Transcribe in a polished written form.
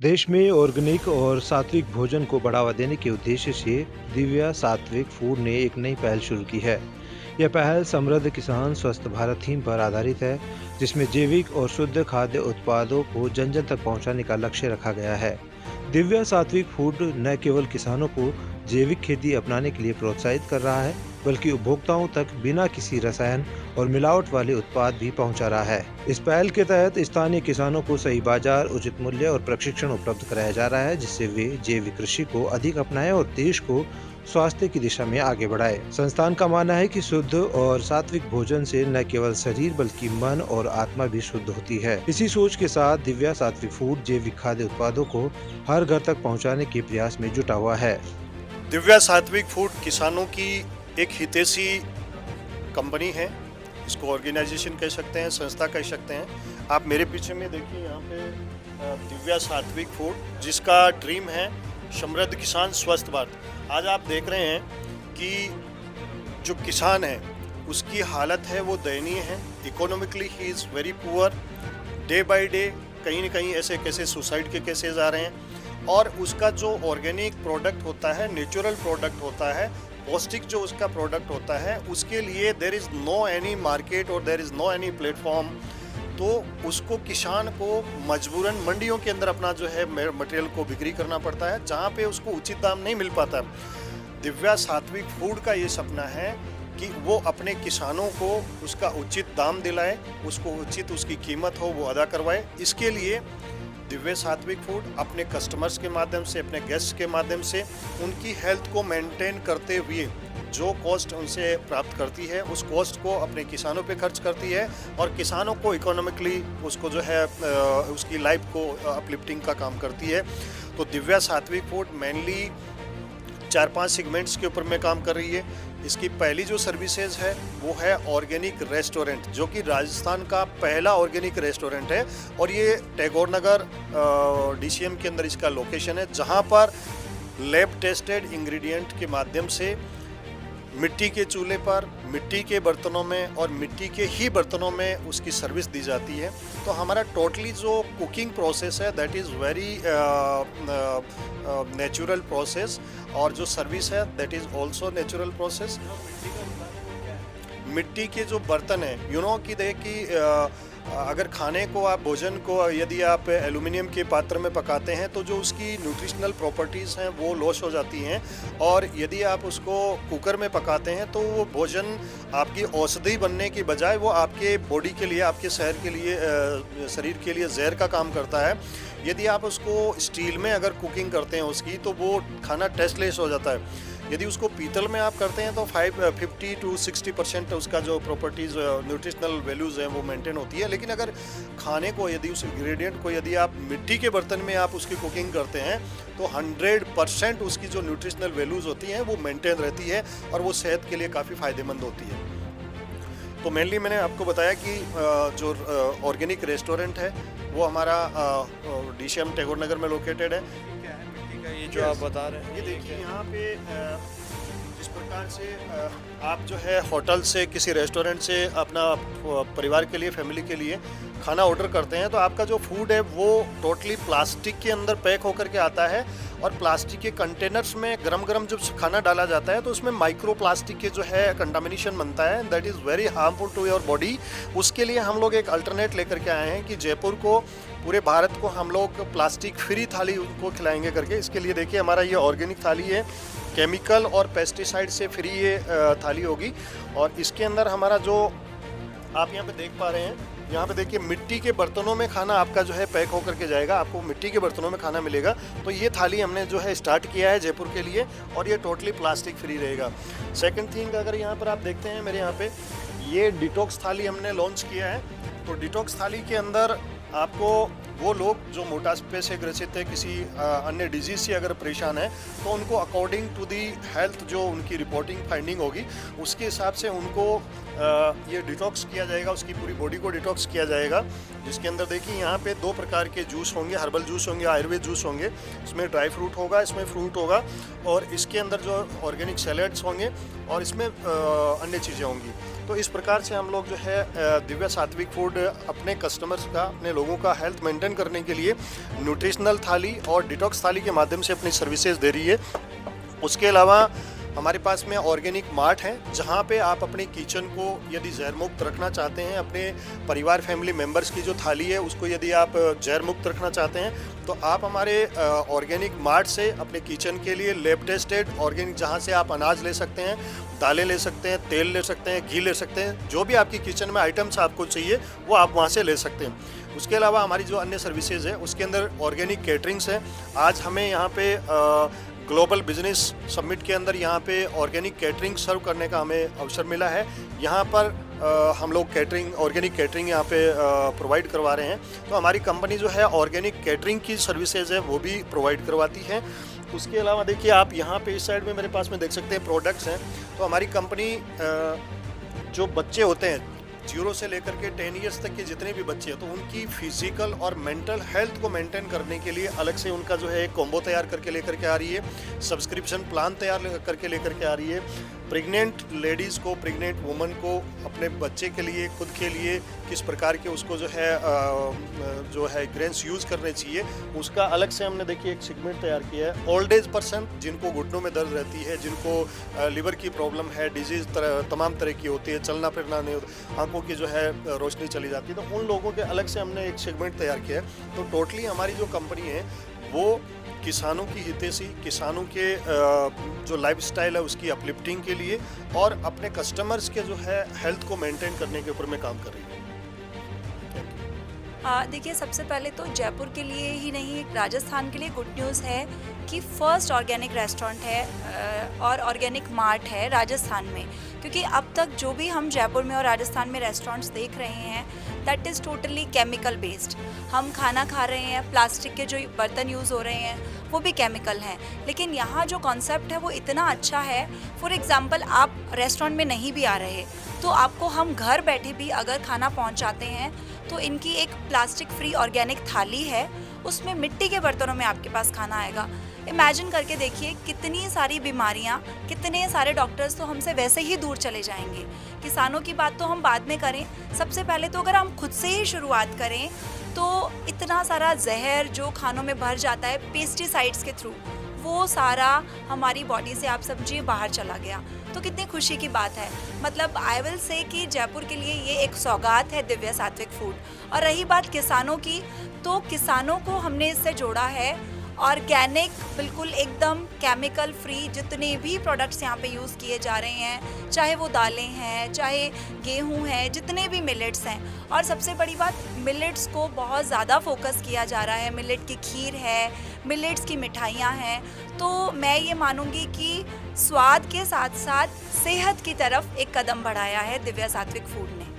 देश में ऑर्गेनिक और सात्विक भोजन को बढ़ावा देने के उद्देश्य से दिव्या सात्विक फूड ने एक नई पहल शुरू की है। यह पहल समृद्ध किसान स्वस्थ भारत थीम पर आधारित है, जिसमें जैविक और शुद्ध खाद्य उत्पादों को जन जन तक पहुंचाने का लक्ष्य रखा गया है। दिव्या सात्विक फूड न केवल किसानों को जैविक खेती अपनाने के लिए प्रोत्साहित कर रहा है, बल्कि उपभोक्ताओं तक बिना किसी रसायन और मिलावट वाले उत्पाद भी पहुंचा रहा है। इस पहल के तहत स्थानीय किसानों को सही बाजार, उचित मूल्य और प्रशिक्षण उपलब्ध कराया जा रहा है, जिससे वे जैविक कृषि को अधिक अपनाएं और देश को स्वास्थ्य की दिशा में आगे बढ़ाए। संस्थान का मानना है कि शुद्ध और सात्विक भोजन से न केवल शरीर बल्कि मन और आत्मा भी शुद्ध होती है। इसी सोच के साथ दिव्या सात्विक फूड जैविक खाद्य उत्पादों को हर घर तक पहुंचाने के प्रयास में जुटा हुआ है। दिव्या सात्विक फूड किसानों की एक हितैषी कंपनी है। इसको ऑर्गेनाइजेशन कह सकते हैं, संस्था कह सकते हैं। आप मेरे पीछे में देखिए, यहाँ पे दिव्या सात्विक फूड, जिसका ड्रीम है समृद्ध किसान स्वस्थ भारत। आज आप देख रहे हैं कि जो किसान है उसकी हालत है वो दयनीय है। Economically he is very poor. Day by day कहीं न कहीं ऐसे केसेस, सुसाइड के केसेस आ रहे हैं। और उसका जो ऑर्गेनिक प्रोडक्ट होता है, नेचुरल प्रोडक्ट होता है, पौष्टिक जो उसका प्रोडक्ट होता है, उसके लिए there is no any market और there is no any platform. तो उसको किसान को मजबूरन मंडियों के अंदर अपना जो है मटेरियल को बिक्री करना पड़ता है, जहाँ पे उसको उचित दाम नहीं मिल पाता। दिव्या सात्विक फूड का ये सपना है कि वो अपने किसानों को उसका उचित दाम दिलाए, उसको उचित उसकी कीमत हो वो अदा करवाए। इसके लिए दिव्या सात्विक फूड अपने कस्टमर्स के माध्यम से, अपने गेस्ट के माध्यम से उनकी हेल्थ को मेंटेन करते हुए जो कॉस्ट उनसे प्राप्त करती है, उस कॉस्ट को अपने किसानों पे खर्च करती है और किसानों को इकोनॉमिकली उसको जो है उसकी लाइफ को अपलिफ्टिंग का काम करती है। तो दिव्या सात्विक फूड मेनली 4-5 सेगमेंट्स के ऊपर में काम कर रही है। इसकी पहली जो सर्विसेज है वो है ऑर्गेनिक रेस्टोरेंट, जो कि राजस्थान का पहला ऑर्गेनिक रेस्टोरेंट है। और ये टैगोर नगर DCM के अंदर इसका लोकेशन है, जहाँ पर लैब टेस्टेड इंग्रेडिएंट के माध्यम से मिट्टी के चूल्हे पर, मिट्टी के बर्तनों में और मिट्टी के ही बर्तनों में उसकी सर्विस दी जाती है। तो हमारा टोटली जो कुकिंग प्रोसेस है that is very natural process, और जो सर्विस है that is also natural process. मिट्टी के जो बर्तन हैं, कि देखिए अगर खाने को, आप भोजन को यदि आप एल्युमिनियम के पात्र में पकाते हैं तो जो उसकी न्यूट्रिशनल प्रॉपर्टीज़ हैं वो लॉस हो जाती हैं। और यदि आप उसको कुकर में पकाते हैं तो वो भोजन आपकी औषधि बनने की बजाय वो आपके बॉडी के लिए, आपके शरीर के लिए जहर का काम करता है। यदि आप उसको स्टील में अगर कुकिंग करते हैं उसकी, तो वो खाना टेस्टलेस हो जाता है। यदि उसको पीतल में आप करते हैं तो 50 to 60% उसका जो प्रॉपर्टीज़, न्यूट्रिशनल वैल्यूज़ हैं वो मेंटेन होती है। लेकिन अगर खाने को, यदि उस इंग्रेडिएंट को यदि आप मिट्टी के बर्तन में आप उसकी कुकिंग करते हैं तो 100% उसकी जो न्यूट्रिशनल वैल्यूज़ होती हैं वो मेंटेन रहती है और वो सेहत के लिए काफ़ी फ़ायदेमंद होती है। तो मेनली मैंने आपको बताया कि जो ऑर्गेनिक रेस्टोरेंट है वो हमारा DCM टैगोर नगर में लोकेटेड है। ये जो आप बता रहे हैं, ये देखिए यहाँ पे जिस प्रकार से आप जो है होटल से, किसी रेस्टोरेंट से अपना परिवार के लिए, फैमिली के लिए खाना ऑर्डर करते हैं, तो आपका जो फूड है वो टोटली प्लास्टिक के अंदर पैक होकर के आता है। और प्लास्टिक के कंटेनर्स में गरम गरम जब खाना डाला जाता है तो उसमें माइक्रो प्लास्टिक के जो है कंटामिनेशन बनता है, that is very harmful to your body. उसके लिए हम लोग एक अल्टरनेट लेकर के आए हैं कि जयपुर को, पूरे भारत को हम लोग प्लास्टिक फ्री थाली उनको खिलाएंगे करके। इसके लिए देखिए हमारा ये ऑर्गेनिक थाली है, केमिकल और पेस्टिसाइड से फ्री ये थाली होगी। और इसके अंदर हमारा जो आप यहाँ पे देख पा रहे हैं, यहाँ पे देखिए मिट्टी के बर्तनों में खाना आपका जो है पैक होकर के जाएगा, आपको मिट्टी के बर्तनों में खाना मिलेगा। तो ये थाली हमने जो है स्टार्ट किया है जयपुर के लिए, और ये टोटली प्लास्टिक फ्री रहेगा। सेकंड थिंग, अगर यहाँ पर आप देखते हैं मेरे यहाँ पे ये डिटॉक्स थाली हमने लॉन्च किया है। तो डिटॉक्स थाली के अंदर आपको वो लोग जो मोटापे से ग्रसित है, किसी अन्य डिजीज़ से अगर परेशान है, तो उनको अकॉर्डिंग टू दी हेल्थ जो उनकी रिपोर्टिंग फाइंडिंग होगी उसके हिसाब से उनको ये डिटॉक्स किया जाएगा, उसकी पूरी बॉडी को डिटॉक्स किया जाएगा। जिसके अंदर देखिए यहाँ पे 2 प्रकार के जूस होंगे, हर्बल जूस होंगे, आयुर्वेद जूस होंगे। इसमें ड्राई फ्रूट होगा, इसमें फ्रूट होगा, और इसके अंदर जो ऑर्गेनिक सैलेड्स होंगे, और इसमें अन्य चीज़ें होंगी। तो इस प्रकार से हम लोग जो है दिव्या सात्विक फूड अपने कस्टमर्स का, अपने लोगों का हेल्थ मेंटेन करने के लिए न्यूट्रिशनल थाली और डिटॉक्स थाली के माध्यम से अपनी सर्विसेज दे रही है। उसके अलावा हमारे पास में ऑर्गेनिक मार्ट है, जहाँ पे आप अपने किचन को यदि जहर मुक्त रखना चाहते हैं, अपने परिवार फैमिली मेम्बर्स की जो थाली है उसको यदि आप जहर मुक्त रखना चाहते हैं, तो आप हमारे ऑर्गेनिक मार्ट से अपने किचन के लिए लैब टेस्टेड ऑर्गेनिक, जहाँ से आप अनाज ले सकते हैं, दालें ले सकते हैं, तेल ले सकते हैं, घी ले सकते हैं, जो भी आपकी किचन में आइटम्स आपको चाहिए वो आप वहाँ से ले सकते हैं। उसके अलावा हमारी जो अन्य सर्विसेज है उसके अंदर ऑर्गेनिक कैटरिंग्स है। आज हमें यहाँ पे ग्लोबल बिजनेस समिट के अंदर यहाँ पे ऑर्गेनिक कैटरिंग सर्व करने का हमें अवसर मिला है। यहाँ पर हम लोग कैटरिंग, ऑर्गेनिक कैटरिंग यहाँ पे प्रोवाइड करवा रहे हैं। तो हमारी कंपनी जो है ऑर्गेनिक कैटरिंग की सर्विसेज है वो भी प्रोवाइड करवाती है। उसके अलावा देखिए आप यहाँ पे इस साइड में मेरे पास में देख सकते हैं प्रोडक्ट्स हैं। तो हमारी कंपनी जो बच्चे होते हैं 0 से लेकर के 10 इयर्स तक के जितने भी बच्चे हैं, तो उनकी फिजिकल और मेंटल हेल्थ को मेंटेन करने के लिए अलग से उनका जो है एक कॉम्बो तैयार करके लेकर के आ रही है। सब्सक्रिप्शन प्लान तैयार करके लेकर के आ रही है। प्रेग्नेंट लेडीज़ को, प्रेग्नेंट वुमन को अपने बच्चे के लिए, खुद के लिए किस प्रकार के उसको जो है ग्रेन्स यूज़ करने चाहिए, उसका अलग से हमने देखिए एक सेगमेंट तैयार किया है। ओल्ड एज पर्सन जिनको घुटनों में दर्द रहती है, जिनको लिवर की प्रॉब्लम है, डिजीज़ तमाम तरह की होती है, चलना फिरना नहीं होता, आंखों की जो है रोशनी चली जाती है, तो उन लोगों के अलग से हमने एक सेगमेंट तैयार किया है। तो टोटली हमारी जो कंपनी है वो किसानों की हितैषी, किसानों के जो लाइफस्टाइल है उसकी अपलिफ्टिंग के लिए और अपने कस्टमर्स के जो है हेल्थ को मेंटेन करने के ऊपर में काम कर रही है। देखिए, सबसे पहले तो जयपुर के लिए ही नहीं, राजस्थान के लिए गुड न्यूज़ है कि फर्स्ट ऑर्गेनिक रेस्टोरेंट है और ऑर्गेनिक मार्ट है राजस्थान में। क्योंकि अब तक जो भी हम जयपुर में और राजस्थान में रेस्टोरेंट्स देख रहे हैं that is totally chemical based. हम खाना खा रहे हैं, प्लास्टिक के जो बर्तन यूज़ हो रहे हैं वो भी केमिकल हैं। लेकिन यहाँ जो कॉन्सेप्ट है वो इतना अच्छा है। फॉर एग्ज़ाम्पल, आप रेस्टोरेंट में नहीं भी आ रहे तो आपको हम घर बैठे भी अगर खाना पहुँचाते हैं तो इनकी एक प्लास्टिक फ्री ऑर्गेनिक थाली है, उसमें मिट्टी के बर्तनों में आपके पास खाना आएगा। इमेजिन करके देखिए कितनी सारी बीमारियां, कितने सारे डॉक्टर्स तो हमसे वैसे ही दूर चले जाएंगे। किसानों की बात तो हम बाद में करें, सबसे पहले तो अगर हम खुद से ही शुरुआत करें तो इतना सारा जहर जो खानों में भर जाता है पेस्टिसाइड्स के थ्रू, वो सारा हमारी बॉडी से आप समझिए बाहर चला गया। तो कितनी खुशी की बात है। मतलब आई विल से कि जयपुर के लिए ये एक सौगात है दिव्या सात्विक फूड। और रही बात किसानों की, तो किसानों को हमने इससे जोड़ा है। ऑर्गेनिक, बिल्कुल एकदम केमिकल फ्री जितने भी प्रोडक्ट्स यहाँ पे यूज़ किए जा रहे हैं, चाहे वो दालें हैं, चाहे गेहूं है, जितने भी मिलेट्स हैं। और सबसे बड़ी बात, मिलेट्स को बहुत ज़्यादा फोकस किया जा रहा है। मिलेट की खीर है, मिलेट्स की मिठाइयाँ हैं। तो मैं ये मानूंगी कि स्वाद के साथ साथ सेहत की तरफ एक कदम बढ़ाया है दिव्या सात्विक फूड ने।